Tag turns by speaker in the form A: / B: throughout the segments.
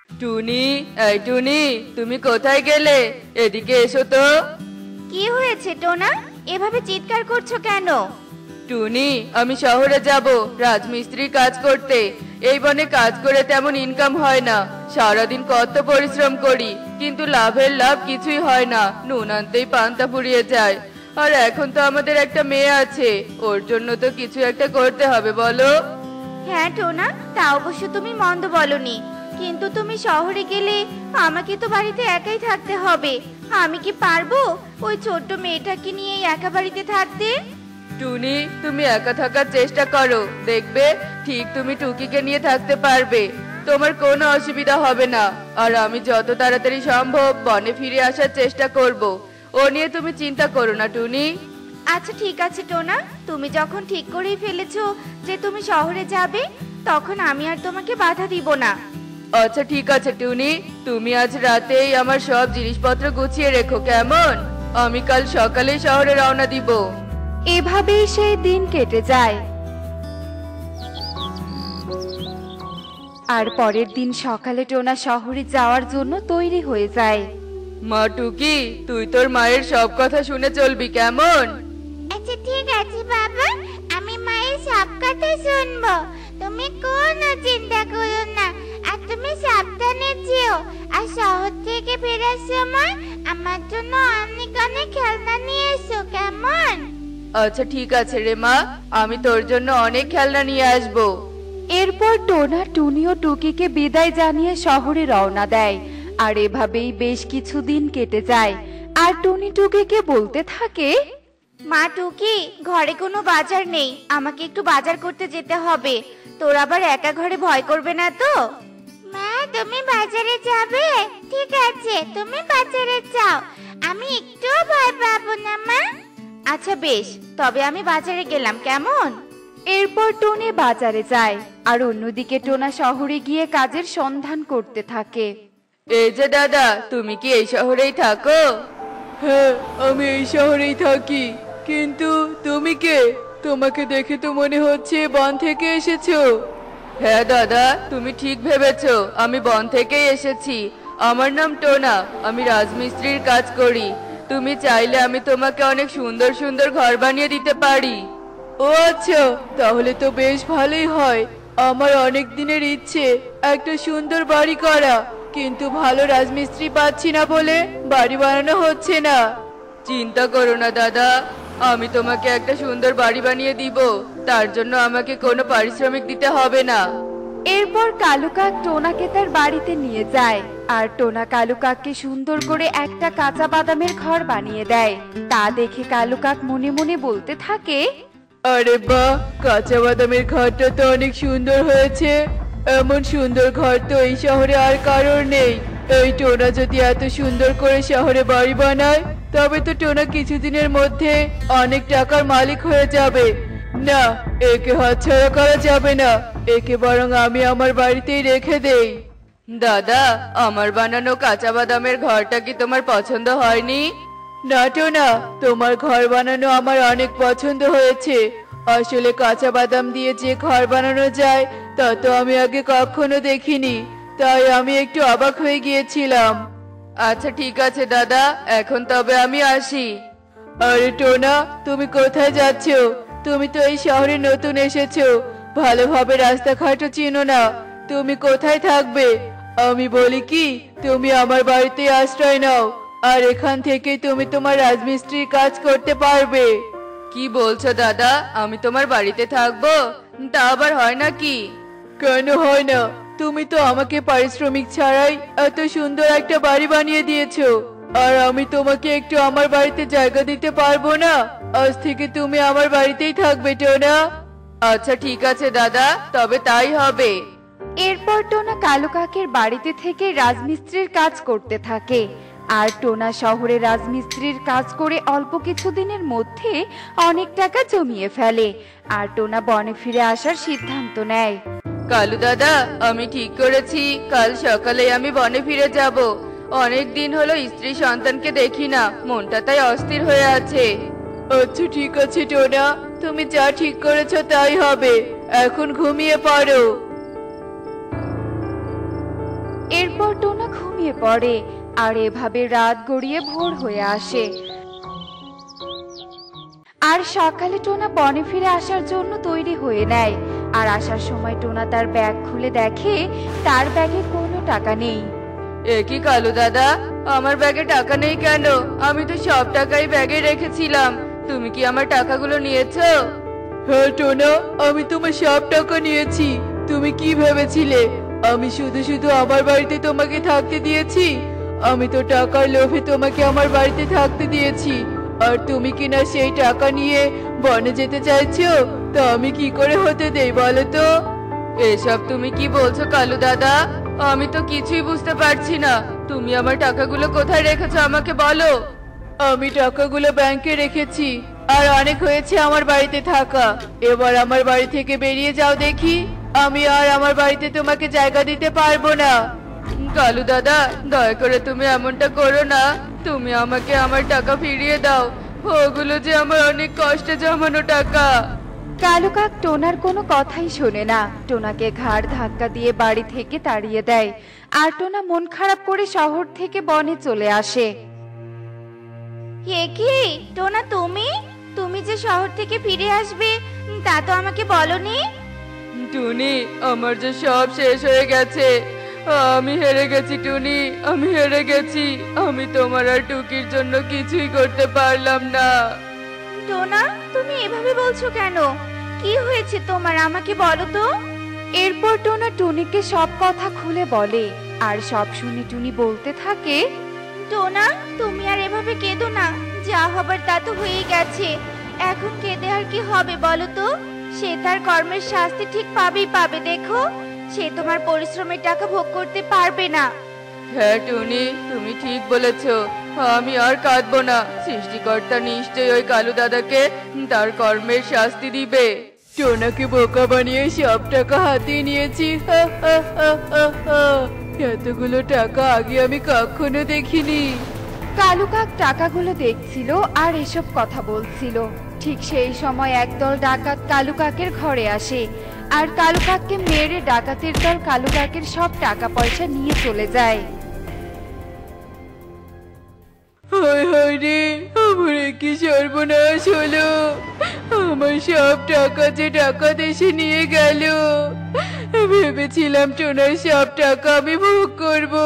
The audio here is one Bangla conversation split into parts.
A: টুনি, এই টুনি, তুমি কোথায় গেলে? এদিকে এসো তো।
B: কি হয়েছে টোনা? এভাবে চিৎকার করছো কেন?
A: টুনি, আমি শহরে যাব রাজমিস্ত্রি কাজ করতে। এই বনে কাজ করে তেমন ইনকাম হয় না। সারাদিন কত পরিশ্রম করি, কিন্তু লাভের লাভ কিছুই হয় না। নুন আনতেই পান্তা ফুরিয়ে যায়। আর এখন তো আমাদের একটা মেয়ে আছে, ওর জন্য তো কিছু একটা করতে হবে, বলো।
B: হ্যাঁ টোনা, তা অবশ্য তুমি মন্দ বলনি, কিন্তু তুমি শহরে গেলে আমাকে তো বাড়িতে একাই থাকতে হবে। আমি কি পারবো ওই ছোট্ট মেয়েটাকে নিয়ে একা বাড়িতে থাকতে?
A: টুনি, তুমি একা থাকার চেষ্টা করো, দেখবে ঠিক তুমি টুকিকে নিয়ে থাকতে পারবে। তোমার কোনো অসুবিধা হবে না। আর আমি যত তাড়াতাড়ি সম্ভব বনে ফিরে আসার চেষ্টা করব। ও নিয়ে তুমি চিন্তা করো না টুনি।
B: আচ্ছা ঠিক আছে টোনা, তুমি যখন ঠিক করেই ফেলেছো যে তুমি শহরে যাবে, তখন আমি আর তোমাকে বাধা দিব না।
A: আচ্ছা ঠিক আছে টুনি, তুমি আজ রাতেই আমার সব জিনিসপত্র গুছিয়ে রেখো, কেমন? আমি কাল সকালেই শহরে রওনা দিব।
B: এভাবেই সেই দিন কেটে যায়। আর পরের দিন সকালে টোনা শহরে যাওয়ার জন্য তৈরি হয়ে যায়।
A: মা টুকি, তুই তোর মায়ের সব কথা শুনে চলবি, কেমন?
C: আচ্ছা ঠিক আছে বাবা, আমি মায়ের সব কথা শুনবো। তুমি কোনো চিন্তা করো না, আর তুমি সাবধানে যেও। আর শহর থেকে ফেরার সময় আমার জন্য অনেক অনেক খেলনা নিয়ে এসো, কেমন?
A: আচ্ছা ঠিক আছে রে মা, আমি তোর জন্য অনেক খেলনা নিয়ে আসবো।
B: এরপর টোনা টুনি ও টুকিকে বিদায় জানিয়ে শহরে রওনা দেয়। আর এভাবেই বেশ কিছুদিন কেটে যায়। আর টুনি টুকিকে বলতে থাকে, মা টুকি, ঘরে কোনো বাজার নেই, আমাকে একটু বাজার করতে যেতে হবে। তোর আবার একা ঘরে ভয় করবে না তো?
C: মা, তুমি বাজারে যাবে? ঠিক আছে, তুমি বাজারে যাও, আমি একটুও ভয় পাবো না মা।
B: আচ্ছা বেশ, তবে আমি বাজারে গেলাম, কেমন? এরপর টুনি বাজারে যায়। আর অন্যদিকে টোনা শহরে গিয়ে কাজের সন্ধান করতে থাকে।
A: এই যে দাদা, তুমি কি এই শহরেই থাকো? হ্যাঁ, আমি এই শহরেই থাকি। কিন্তু তুমি কে? তোমাকে দেখে তো মনে হচ্ছে বন থেকে এসেছো। হ্যাঁ দাদা, তুমি ঠিক ভেবেছো, আমি বন থেকেই এসেছি। আমার নাম টোনা, আমি রাজমিস্ত্রির কাজ করি। তুমি চাইলে আমি তোমাকে অনেক সুন্দর সুন্দর ঘর বানিয়ে দিতে পারি। ও আচ্ছা, তাহলে তো বেশ ভালোই হয়। আমার অনেক দিনের ইচ্ছে একটা সুন্দর বাড়ি করা, কিন্তু ভালো রাজমিস্ত্রি পাচ্ছি না বলে বাড়ি বানানো হচ্ছে না। চিন্তা করো না দাদা, আমি তোমাকে একটা সুন্দর বাড়ি বানিয়ে দিব। তার জন্য আমাকে কোনো পারিশ্রমিক দিতে হবে না।
B: এরপর কালু কাক টোনাকে তার বাড়িতে নিয়ে যায়। আর টোনা কালু কাককে সুন্দর করে একটা কাঁচা বাদামের ঘর বানিয়ে দেয়। তা দেখে কালু কাক মনে মনে বলতে থাকে,
A: আরে বাহ, কাঁচা বাদামের ঘরটা তো অনেক সুন্দর হয়েছে। এমন সুন্দর ঘর তো এই শহরে আর কারোর নেই। এই টোনা যদি এত সুন্দর করে শহরে বাড়ি বানায়, তবে তো টোনা কিছুদিনের মধ্যে অনেক টাকার মালিক হয়ে যাবে। না, একে হাতছাড়া করা যাবে না। একে বরং আমি আমার বাড়িতেই রেখে দেই। দাদা, আমার বানানো কাঁচা বাদামের ঘরটা কি তোমার পছন্দ হয়নি? না টোনা, তোমার ঘর বানানো আমার অনেক পছন্দ হয়েছে। আসলে কাঁচা বাদাম দিয়ে যে ঘর বানানো যায় তা তো আমি আগে কখনো দেখিনি, তাই আমি একটু অবাক হয়ে গিয়েছিলাম। আচ্ছা ঠিক আছে দাদা, এখন তবে আমি আসি। আরে টোনা, তুমি কোথায় যাচ্ছ? তুমি তো এই শহরে নতুন এসেছো, ভালোভাবে রাস্তাঘাটও চিনো না। তুমি কোথায় থাকবে? আমি বলি কি, তুমি আমার বাড়িতে আশ্রয় নাও, আর এখান থেকে তুমি তোমার রাজমিস্ত্রির কাজ করতে পারবে। কি বলছো দাদা, আমি তোমার বাড়িতে থাকবো? তা আবার হয় নাকি? কেন হয় না? তুমি তো আমাকে পারিশ্রমিক ছাড়াই এত সুন্দর একটা বাড়ি বানিয়ে দিয়েছো। আর আমি তোমাকে একটু আমার বাড়িতে জায়গা দিতে পারবো না? আজ থেকে তুমি আমার বাড়িতেই থাকবে টোনা। আচ্ছা ঠিক আছে দাদা, তবে তাই হবে।
B: এরপর টোনা কালু কাকের বাড়িতে থেকে রাজমিস্ত্রির কাজ করতে থাকে। আর টোনা শহরে রাজমিস্ত্রির কাজ করে অল্প কিছুদিনের মধ্যে অনেক টাকা জমিয়ে ফেলে। আর টোনা বনে ফিরে আসার সিদ্ধান্ত নেয়।
A: কালু দাদা, আমি ঠিক করেছি কাল সকালে আমি বনে ফিরে যাব। অনেক দিন হলো স্ত্রী সন্তানকে দেখি না, মনটা তাই অস্থির হয়ে আছে। আচ্ছা ঠিক আছে টোনা, তুমি যা ঠিক করেছো তাই হবে। এখন ঘুমিয়ে পড়ো।
B: এরপর পড়ে আর এভাবে রাত গড়িয়ে ভোর হয়ে আসে। আর সকালে টোনা বনে ফিরে আসার জন্য তৈরি হয়ে নেয়। আর আসার সময় টোনা তার ব্যাগ খুলে দেখে তার ব্যাগে কোনো টাকা নেই।
A: এ কি কালু দাদা, আমার ব্যাগে টাকা নেই কেন? আমি তো সব টাকাই ব্যাগে রেখেছিলাম। তুমি কি আমার টাকাগুলো নিয়েছো? হ্যাঁ টোনা, আমি তোমার সব টাকা নিয়েছি। তুমি কি ভেবেছিলে আমি শুধু শুধু আমার বাড়িতে তোমাকে থাকতে দিয়েছি? আমি তো টাকার লোভে তোমাকে আমার বাড়িতে থাকতে দিয়েছি। আর তুমি কিনা সেই টাকা নিয়ে বনে যেতে চাইছো? তা আমি কি করে হতে দেই বলো তো? এসব তুমি কি বলছো কালু দাদা? আমি তো কিছুই বুঝতে পারছি না। তুমি আমার টাকাগুলো কোথায় রেখেছো আমাকে বলো। আমি টাকাগুলো ব্যাংকে রেখেছি। আর অনেক হয়েছে আমার বাড়িতে থাকা। এবার আমার বাড়ি থেকে বেরিয়ে যাও দেখি। আমি আর আমার বাড়িতে তোমাকে জায়গা দিতে পারবো না। কালু দাদা, দয়া করে তুমি এমনটা করো না। তুমি আমাকে আমার টাকা ফিরিয়ে দাও। ওগুলো যে আমার অনেক কষ্টে জমানো টাকা।
B: কালু কাক টোনার কোনো কথাই শোনে না। টোনাকে ঘাড় ধাক্কা দিয়ে বাড়ি থেকে তাড়িয়ে দেয়। আর টোনা মন খারাপ করে শহর থেকে বনে চলে আসে।
C: কে কি টোনা, তুমি যে শহর থেকে ফিরে আসবে তা তো আমাকে বলনি।
A: টুনি, আমার যে সব শেষ হয়ে গেছে। আমি হেরে গেছি টুনি, আমি হেরে গেছি। আমি তোমার আর টুকির জন্য কিছুই করতে পারলাম না।
C: টোনা, তুমি এভাবে বলছো কেন? কি হয়েছে তোমার, আমাকে বলো তো।
B: এরপর টোনা টুনিকে সব কথা খুলে বলে। আর সব শুনে টুনি বলতে থাকে,
C: টোনা, তুমি আর এভাবে কেঁদো না। যা হবার তা তো হয়ে গেছে। এখন কেঁদে আর কি হবে বলো তো? সে তার কর্মের শাস্তি ঠিক পাবে। দেখো, সে তোমার পরিশ্রমের টাকা ভোগ করতে পারবে না।
A: হ্যাঁ টুনি, তুমি ঠিক বলেছো। আমি আর কাঁদবো না। সৃষ্টিকর্তা নিশ্চয়ই ওই কালু দাদাকে তার কর্মের শাস্তি দিবে। টোনাকে বোকা বানিয়ে সব টাকা হাতিয়ে নিয়েছি। এতগুলো টাকা আগে আমি কখনো দেখিনি।
B: কালু কাক টাকাগুলো দেখছিল আর এসব কথা বলছিল। ঠিক সেই সময় একদল ডাকাত কালু কাকের ঘরে আসে। আর কালু কাককে মেরে ডাকাতের দল কালু কাকের সব টাকা পয়সা নিয়ে চলে যায়।
A: হায় হায় রে, আমার কি সর্বনাশ হলো। আমার সব টাকা যে ডাকাত এসে নিয়ে গেল। ভেবেছিলাম টোনার সব টাকা আমি ভোগ করবো,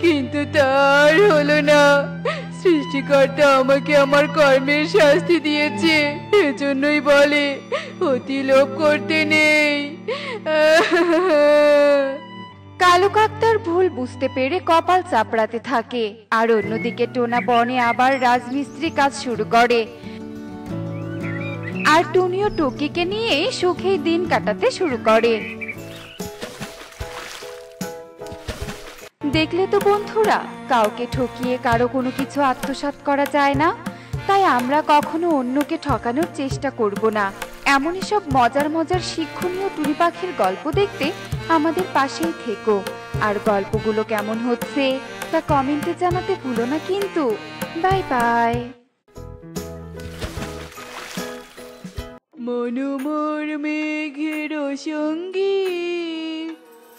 A: কিন্তু তার হলো না। সৃষ্টিকর্তা আমাকে আমার কর্মের শাস্তি দিয়েছে। এজন্যই বলে অতি লোভ করতে নেই।
B: কালু কাক তার ভুল বুঝতে পেরে কপাল চাপড়াতে থাকে। আর অন্যদিকে টোনা বনে আবার রাজমিস্ত্রি কাজ শুরু করে। আর টুনিও টুকিকে নিয়ে সুখেই দিন কাটাতে শুরু করে। দেখলে তো বন্ধুরা, কাউকে ঠকিয়ে কারো কোনো কিছু আত্মসাৎ করা যায় না। তাই আমরা কখনো অন্যকে ঠকানোর চেষ্টা করব না। এমনই সব মজার মজার শিক্ষণীয় টুনি পাখির গল্প দেখতে আমাদের পাশেই থেকো। আর গল্পগুলো কেমন হচ্ছে তা কমেন্টে জানাতে ভুলো না কিন্তু। Bye bye.
A: মনোমোর মেঘের সঙ্গী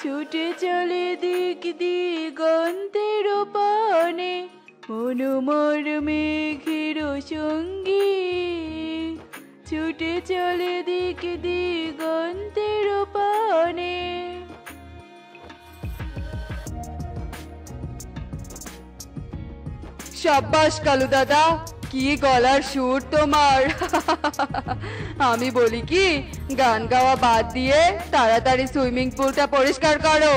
A: ছুটে চলে দিক দিগন্তের পানে। মনোমোর মেঘের সঙ্গী ছুটে চলে দিক দিগন্তের পানে। সাব্বাস কালু দাদা, কি গলার সুর তোমার। আমি বলি কি, গান গাওয়া বাদ দিয়ে তাড়াতাড়ি সুইমিং পুলটা পরিষ্কার করো।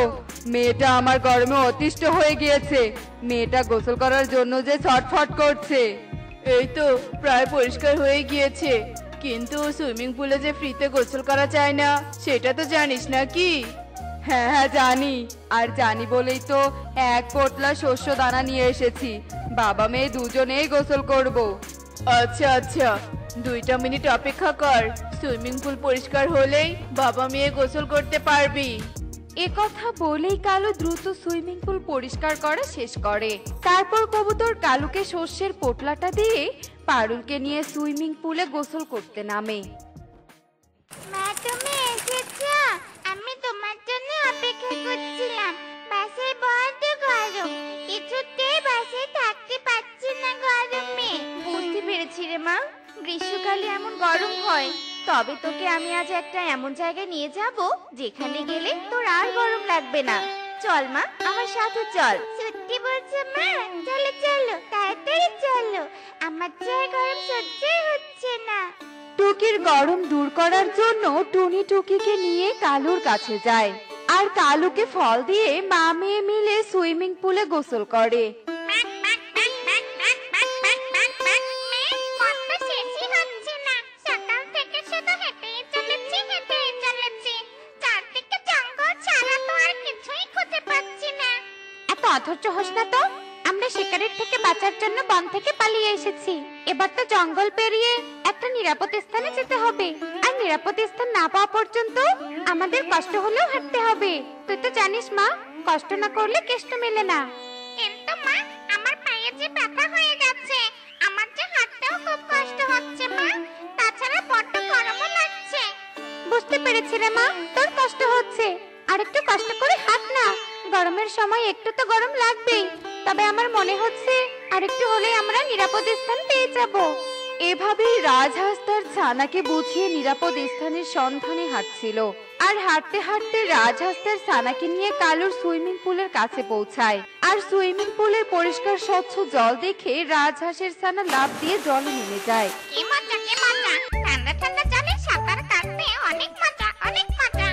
A: মেয়েটা আমার গরমে অতিষ্ঠ হয়ে গিয়েছে। মেয়েটা গোসল করার জন্য যে ছটফট করছে। এই তো প্রায় পরিষ্কার হয়ে গিয়েছে, কিন্তু সুইমিং পুলে যে ফ্রিতে গোসল করা যায় না, সেটা তো জানিস নাকি? হ্যাঁ হ্যাঁ জানি, আর জানি বলেই তো এক পোটলা শস্য দানা নিয়ে এসেছি। বাবা মেয়ে দুজনেই গোসল করব। আচ্ছা আচ্ছা, 2 মিনিট অপেক্ষা কর। সুইমিং পুল পরিষ্কার হলেই বাবা মেয়ে গোসল করতে পারবি।
B: একথা বলেই কালু দ্রুত সুইমিং পুল পরিষ্কার করা শেষ করে। তারপর কবুতর কালুকে শস্যের পোটলাটা দিয়ে পারুলকে নিয়ে সুইমিং পুলে গোসল করতে নামে।
C: মা, তুমি এসেছো? আমি তোমার জন্য অপেক্ষা করছিলাম। বাসায় বড্ড গরম।
B: তবে তোকে আমি আজ একটা এমন জায়গায় নিয়ে যাব যেখানে গেলে তোর আর গরম লাগবে না। চল মা, আমার সাথে চল।
C: সত্যি বলছো মা? চলো চলো, তাড়াতাড়ি চলো, আমার যে আর গরম সহ্যই হচ্ছে না।
B: টুকির গরম দূর করার জন্য টুনি টুকিকে নিয়ে কালুর কাছে যায় আর কালুকে ফল দিয়ে মা মেয়ে মিলে সুইমিং পুলে গোসল করে।
C: কষ্ট শেষই হচ্ছে না, সকাল থেকে শুধু হেঁটেই চলেছি, চারদিকে জঙ্গল ছাড়া তো আর কিছুই খুঁজে পাচ্ছি না।
B: এত অধৈর্য হোস না তো, আমরা শিকারের থেকে বাঁচার জন্য বন থেকে পালিয়ে এসেছি। এবার তো জঙ্গল পেরিয়ে একটা নিরাপদ স্থানে যেতে হবে, আর নিরাপদ স্থান না পাওয়া পর্যন্ত আমাদের কষ্ট হলেও হাঁটতে হবে। তুই তো জানিস মা, কষ্ট না করলে কেষ্ট মেলে না।
C: কিন্তু মা, আমার পায়ে যে ব্যথা হয়ে গেছে, আমার যে হাঁটতেও খুব কষ্ট হচ্ছে মা, তাছাড়া বড্ড গরমও লাগছে।
B: বুঝতে পেরেছি রে মা, তোর কষ্ট হচ্ছে, আর একটু কষ্ট করে হাঁট না। গরমের সময় একটু তো গরম লাগবেই, তবে আমার মনে হচ্ছে আর একটু হলে আমরা নিরাপদ স্থান পেয়ে যাব। এভাবেই রাজহাঁস তার ছানাকে বুঝিয়ে নিরাপদ স্থানের সন্ধানে হাঁটছিল। আর হাঁটতে হাঁটতে রাজহাঁস তার ছানাকে নিয়ে কালুর সুইমিং পুলের কাছে পৌঁছায়। আর সুইমিং পুলের পরিষ্কার স্বচ্ছ জল দেখে রাজহাঁসের ছানা লাফ দিয়ে জলে নেমে যায়।
C: কি মজা, কি মজা! ঠান্ডা ঠান্ডা জলে সাঁতার কাটতে অনেক মজা, অনেক মজা।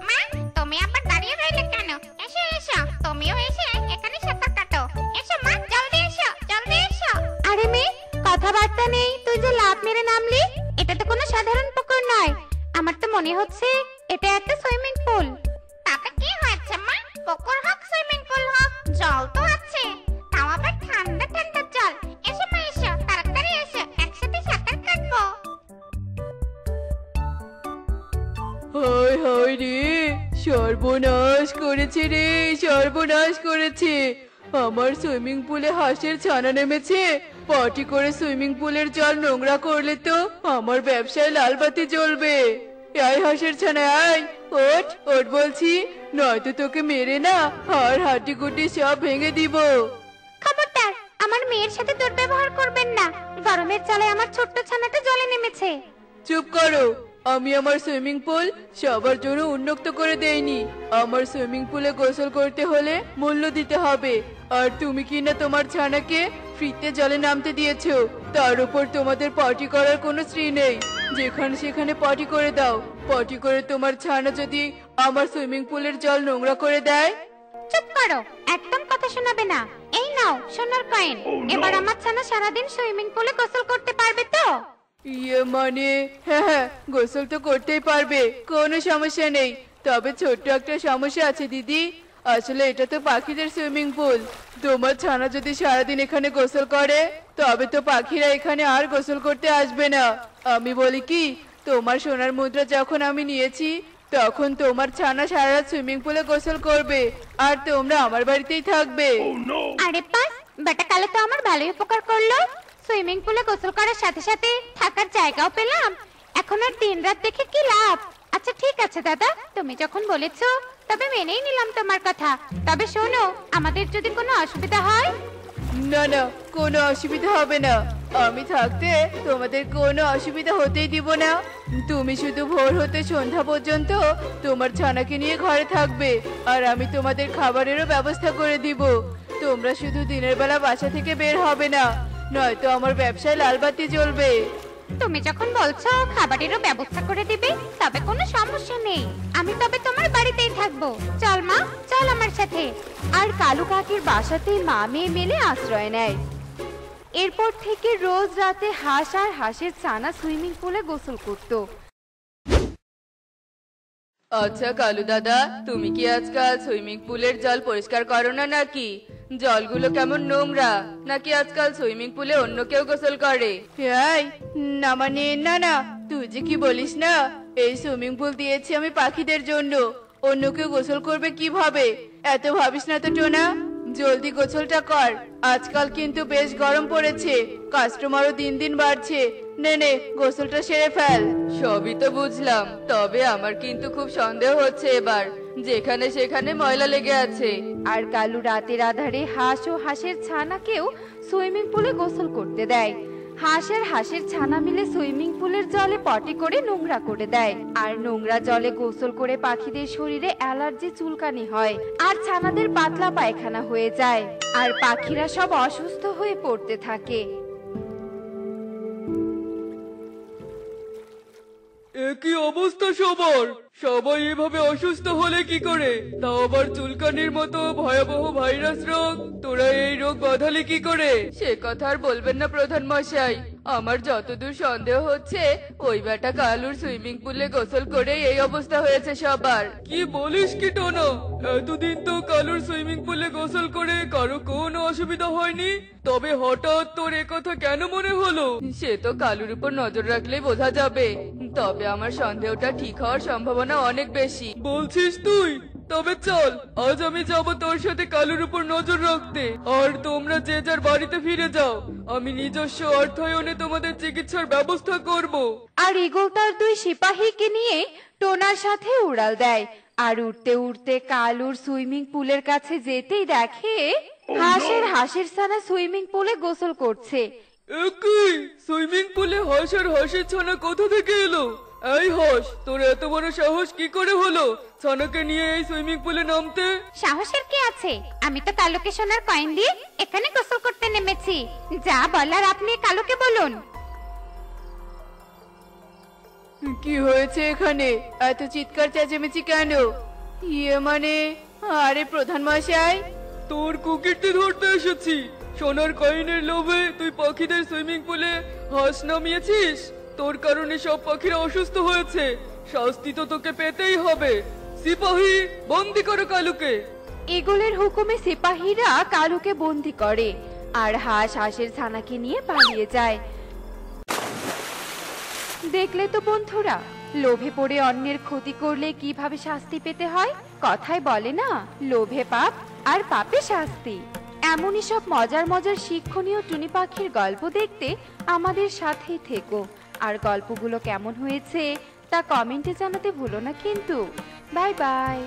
C: মা, তুমি আবার দাঁড়িয়ে রইলে কেন? এসো এসো, তুমিও এসে এখানে সাঁতার কাটো। এসো মা, জলদি এসো, জলদি এসো।
B: আরে মেয়ে, কথাবার্তা নেই, তুই যে লাফ মেরে নামলি, এটা তো কোনো সাধারণ পুকুর নয়। আমার তো মনে হচ্ছে এটা একটা সুইমিং পুল।
C: তাতে কি হয়েছে মা? পুকুর হোক সুইমিং পুল হোক, জল তো আছে, তাও আবার ঠান্ডা ঠান্ডা জল। এসো মা, এসো, তাড়াতাড়ি এসো, একসাথে সাঁতার কাটবো।
A: হায় হায় রে, সর্বনাশ করেছে রে, সর্বনাশ করেছে। আমার সুইমিং পুলে হাঁসের ছানা নেমেছে। পটি করে সুইমিং পুলের জল নোংরা করলে তো আমার ব্যবসায় লাল বাতি জ্বলবে। আয় হাঁসের ছানা, আয়, ওঠ ওঠ বলছি, নয়তো তোকে মেরে না আর হাড্ডি গুটি সব ভেঙে দিব।
B: খবরদার, আমার মেয়ের সাথে দুর্ব্যবহার করবেন না। গরমের জ্বালে আমার ছোট্ট ছানাটা জলে নেমেছে।
A: চুপ করো, আমি আমার সুইমিং পুল সবার জন্য উন্মুক্ত করে দেইনি। আমার সুইমিং পুলে গোসল করতে হলে মূল্য দিতে হবে, আর তুমি কি না তোমার ছানাকে ফ্রিতে জলে নামতে দিয়েছো। তার উপর তোমাদের পটি করার কোনো শ্রী নেই, যেখানে সেখানে পটি করে দাও। পটি করে তোমার ছানা যদি আমার সুইমিং পুলের জল নোংরা করে দেয়।
B: চুপ করো, একদম কথা শোনাবে না। এই নাও সোনার কয়েন, এবার আমার ছানা সারাদিন সুইমিং পুলে গোসল করতে পারবে তো?
A: ইয়ে মানে, হ্যাঁ হ্যাঁ, গোসল তো করতেই পারবে, কোনো সমস্যা নেই। তবে ছোট্ট একটা সমস্যা আছে দিদি, আসলে এটা তো পাখিদের সুইমিং পুল। তোমার ছানা যদি সারাদিন এখানে গোসল করে তবে তো পাখিরা এখানে আর গোসল করতে আসবে না। আমি বলি কি, তোমার সোনার মুদ্রা যখন আমি নিয়েছি তখন তোমার ছানা সারা রাত সুইমিং পুলে গোসল করবে, আর তোমরা আমার বাড়িতেই থাকবে।
B: আরে পাস, বেটা কালে তো আমার ভালোই উপকার করলো। সুইমিং পুলে গোসল করার সাথে সাথে থাকার জায়গাও পেলাম। এখন আর দিন রাত দেখে কি লাভ? আচ্ছা ঠিক আছে দাদা, তুমি যখন বলেছো তবে মেনেই নিলাম তোমার কথা। তবে শোনো, আমাদের যদি কোনো অসুবিধা হয়।
A: না না, কোনো অসুবিধা হবে না। আমি থাকতে তোমাদের কোনো অসুবিধা হতেই দিব না। তুমি শুধু ভোর হতে সন্ধ্যা পর্যন্ত তোমার ছানাকে নিয়ে ঘরে থাকবে, আর আমি তোমাদের খাবারেরও ব্যবস্থা করে দিব। তোমরা শুধু দিনের বেলা বাসা থেকে বের হবে না, নয়তো আমার ব্যবসায় লাল বাতি জ্বলবে।
B: তুমি যখন বলছো খাবারেরও ব্যবস্থা করে দিবে, তবে কোনো সমস্যা নেই। আমি তবে তোমার বাড়িতেই থাকবো। চল মা, চল আমার সাথে। আর কালু কাকির বাসাতেই মা মেয়ে মিলে আশ্রয় নেয়। এরপর থেকে রোজ রাতে হাঁস আর হাঁসের ছানা সুইমিং পুলে গোসল করত।
A: আচ্ছা কালু দাদা, তুমি কি আজকাল সুইমিং পুলের জল পরিষ্কার করো না নাকি? জলগুলো কেমন নোংরা, নাকি আজকাল সুইমিং পুলে অন্য কেউ গোসল করে? না মানে, না না, তুই যে কি বলিস না, এই সুইমিং পুল দিয়েছি আমি পাখিদের জন্য, অন্য কেউ গোসল করবে কিভাবে? এত ভাবিস না তো টোনা, জলদি গোসলটা কর। আজকাল কিন্তু বেশ গরম পড়েছে, কাস্টমারও দিন দিন বাড়ছে। নে নে, গোসলটা সেরে ফেল। সবই তো বুঝলাম, তবে আমার কিন্তু খুব সন্দেহ হচ্ছে এবার, যেখানে সেখানে ময়লা লেগে আছে।
B: আর কালু রাতের আধারে হাঁস ও হাঁসের ছানাকেও সুইমিং পুলে গোসল করতে দেয়। হাঁস আর হাঁসের ছানা মিলে সুইমিং পুলের জলে পটি করে নোংরা করে দেয়। আর নোংরা জলে গোসল করে পাখিদের শরীরে অ্যালার্জি চুলকানি হয়, আর ছানাদের পাতলা পায়খানা হয়ে যায়, আর পাখিরা সব অসুস্থ হয়ে পড়তে থাকে।
A: একই অবস্থা সবার, সবাই এভাবে অসুস্থ হলে কি করে, তাও আবার চুলকানির মতো ভয়াবহ ভাইরাস রোগ। তোরা এই রোগ বাঁধালি কি করে? সে কথা আর বলবেন না প্রধান মশাই, আমার যতদূর সন্দেহ হচ্ছে ওই বেটা কালুর সুইমিং পুলে গোসল করে এই অবস্থা হয়েছে সবার। কি বলিস কি টোনা, এতদিন তো কালুর সুইমিং পুলে গোসল করে কারো কোনো অসুবিধা হয়নি, তবে হঠাৎ তোর একথা কেন মনে হলো? সে তো কালুর উপর নজর রাখলেই বোঝা যাবে, তবে আমার সন্দেহটা ঠিক হওয়ার সম্ভাবনা অনেক বেশি। বলছিস তুই? তবে চল, আজ আমি যাব তোর সাথে কালুর উপর নজর রাখতে, আর তোমরা যে যার বাড়িতে ফিরে যাও। আমি নিজস্ব অর্থায়নে তোমাদের চিকিৎসার ব্যবস্থা করব।
B: আর ঈগল তার দুই সিপাহীকে নিয়ে টোনার সাথে উড়াল দেয়। আর উড়তে উড়তে কালুর সুইমিং পুলের কাছে যেতেই দেখে হাঁসের ছানা সুইমিং পুলে গোসল করছে।
A: একই সুইমিং পুলে হাঁস আর হাঁসের ছানা কোথা থেকে এলো? এই হাঁস, তোর এত বড় সাহস কি করে হলো ছানাকে নিয়ে এই সুইমিং পুলে নামতে?
C: সাহসের কি আছে, আমি তো কালুকে সোনার কয়েন দিয়ে এখানে গোসল করতে নেমেছি। যা বলার আপনি কালুকে বলুন।
A: কি হয়েছে এখানে? এত চিৎকার চেঁচামেচি কেন? ইয়ে মানে, আরে প্রধান মশাই, তোর কুকিরটি ধরতে এসেছি। সোনার কয়েনের লোভে তুই পাখিদের সুইমিং পুলে হাঁস নামিয়েছিস, তোর কারণে সব পাখিরা অসুস্থ হয়েছে। শাস্তি তো তোকে পেতেই হবে। সিপাহী, বন্দি করো কালুকে।
B: ঈগলের হুকুমে সিপাহীরা কালুকে বন্দি করে, আর হাঁসের ছানাকে নিয়ে পালিয়ে যায়। দেখলে তো বন্ধুরা, লোভে পড়ে অন্যের ক্ষতি করলে কিভাবে শাস্তি পেতে হয়। কথায় বলে না, লোভে পাপ আর পাপে শাস্তি। এমনই সব মজার মজার শিক্ষণীয় টুনি পাখির গল্প দেখতে আমাদের সাথেই থেকো। আর গল্পগুলো কেমন হয়েছে তা কমেন্টে জানাতে ভুলো না কিন্তু। Bye bye.